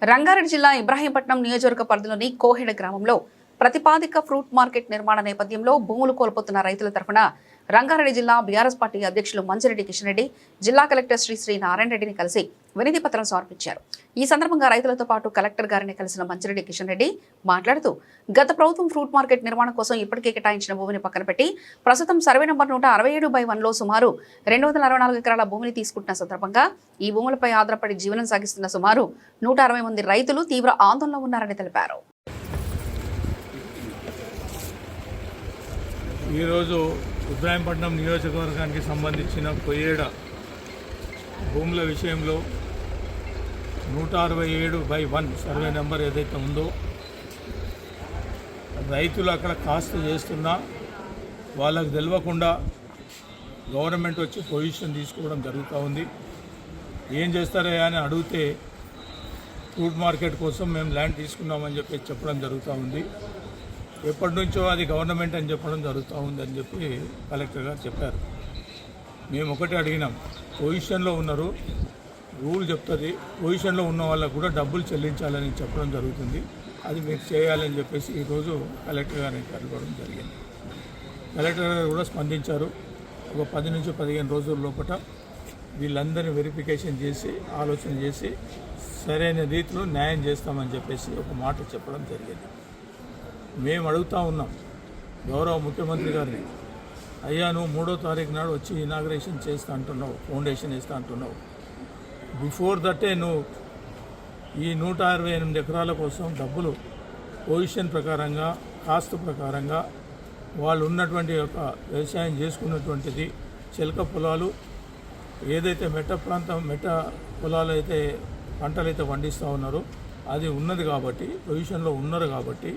రంగారెడ్డి జిల్లా ఇబ్రాహీంపట్నం నియోజకవర్గ పరిధిలోని కోహెడ గ్రామంలో ప్రతిపాదిక ఫ్రూట్ మార్కెట్ నిర్మాణ నేపథ్యంలో భూములు కోల్పోతున్న రైతుల తరఫున రంగారెడ్డి జిల్లా బీఆర్ఎస్ పార్టీ అధ్యక్షులు మంచిరెడ్డి కిషన్ రెడ్డి జిల్లా కలెక్టర్ శ్రీ నారాయణ రెడ్డిని కలిసి వినతి పత్రం సమర్పించారు. ఈ సందర్భంగా రైతులతో పాటు కలెక్టర్ గారిని కలిసిన మంచిరెడ్డి కిషన్ రెడ్డి మాట్లాడుతూ గత ప్రభుత్వం ఫ్రూట్ మార్కెట్ నిర్మాణం కోసం ఇప్పటికే కేటాయించిన భూమిని పక్కన పెట్టి ప్రస్తుతం సర్వే నంబర్ 167/1లో సుమారు 264 ఎకరాల భూమిని తీసుకుంటున్న సందర్భంగా ఈ భూములపై ఆధారపడి జీవనం సాగిస్తున్న సుమారు 160 మంది రైతులు తీవ్ర ఆందోళనలో ఉన్నారని తెలిపారు. ఈరోజు ఇబ్రాహీంపట్నం నియోజకవర్గానికి సంబంధించిన కొయ్యేడ భూముల విషయంలో 167/1 సర్వే నెంబర్ ఏదైతే ఉందో రైతులు అక్కడ కాస్త చేస్తున్నా వాళ్ళకు తెలియకుండా గవర్నమెంట్ వచ్చి పొజిషన్ తీసుకోవడం జరుగుతూ ఉంది. ఏం చేస్తారా అని అడిగితే ఫ్రూట్ మార్కెట్ కోసం మేము ల్యాండ్ తీసుకున్నామని చెప్పి చెప్పడం జరుగుతూ ఉంది. ఎప్పటి నుంచో అది గవర్నమెంట్ అని చెప్పడం జరుగుతూ ఉందని చెప్పి కలెక్టర్ గారు చెప్పారు. మేము ఒకటి అడిగినాం, పొజిషన్లో ఉన్నారు, రూల్ చెప్తుంది, పొజిషన్లో ఉన్న వాళ్ళకు కూడా డబ్బులు చెల్లించాలని చెప్పడం జరుగుతుంది, అది మీకు చేయాలని చెప్పేసి ఈరోజు కలెక్టర్ గారిని కలవడం జరిగింది. కలెక్టర్ గారు కూడా స్పందించారు. ఒక 10 నుంచి 15 రోజుల లోపల వీళ్ళందరినీ వెరిఫికేషన్ చేసి ఆలోచన చేసి సరైన రీతిలో న్యాయం చేస్తామని చెప్పేసి ఒక మాట చెప్పడం జరిగింది. మేము అడుగుతూ ఉన్నాం గౌరవ ముఖ్యమంత్రి గారిని, అయ్యా నువ్వు 3వ తారీఖు నాడు వచ్చి ఇనాగ్రేషన్ చేస్తా అంటున్నావు, ఫౌండేషన్ వేస్తా అంటున్నావు, బిఫోర్ దట్టే నువ్వు ఈ 168 ఎకరాల కోసం డబ్బులు పొజిషన్ ప్రకారంగా కాస్ట్ ప్రకారంగా వాళ్ళు ఉన్నటువంటి ఒక వ్యవసాయం చేసుకున్నటువంటిది చిలక పొలాలు ఏదైతే మెట్ట పొలాలు అయితే పంటలు అయితే పండిస్తూ ఉన్నారో అది ఉన్నది కాబట్టి పొజిషన్లో ఉన్నారు కాబట్టి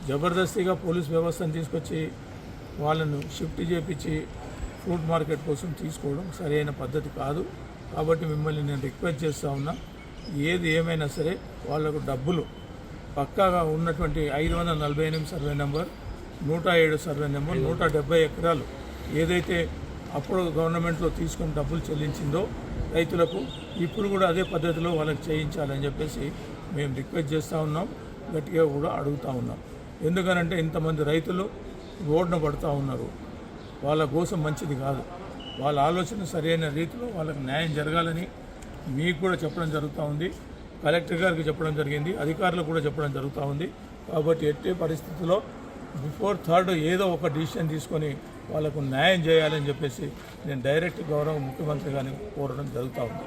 జబర్దస్తిగా పోలీస్ వ్యవస్థను తీసుకొచ్చి వాళ్ళను షిఫ్ట్ చేపించి ఫ్రూట్ మార్కెట్ కోసం తీసుకోవడం సరైన పద్ధతి కాదు. కాబట్టి మిమ్మల్ని నేను రిక్వెస్ట్ చేస్తూ ఉన్నా, ఏది ఏమైనా సరే వాళ్ళకు డబ్బులు పక్కాగా ఉన్నటువంటి 548 సర్వే నెంబర్, 107 సర్వే నెంబర్, 170 ఎకరాలు ఏదైతే అప్పుడు గవర్నమెంట్లో తీసుకొని డబ్బులు చెల్లించిందో రైతులకు ఇప్పుడు కూడా అదే పద్ధతిలో వాళ్ళకి చేయించాలని చెప్పేసి మేము రిక్వెస్ట్ చేస్తూ ఉన్నాం, గట్టిగా కూడా అడుగుతూ ఉన్నాం. ఎందుకనంటే ఇంతమంది రైతులు రోడ్డున పడుతూ ఉన్నారు, వాళ్ళ కోసం మంచిది కాదు. వాళ్ళ ఆలోచన సరైన రీతిలో వాళ్ళకి న్యాయం జరగాలని మీకు కూడా చెప్పడం జరుగుతూ ఉంది, కలెక్టర్ గారికి చెప్పడం జరిగింది, అధికారులకు కూడా చెప్పడం జరుగుతూ ఉంది. కాబట్టి ఎట్టి పరిస్థితుల్లో బిఫోర్ 3rd ఏదో ఒక డిసిషన్ తీసుకొని వాళ్ళకు న్యాయం చేయాలని చెప్పేసి నేను డైరెక్ట్ గౌరవ ముఖ్యమంత్రి గారిని కోరడం జరుగుతూ ఉంది.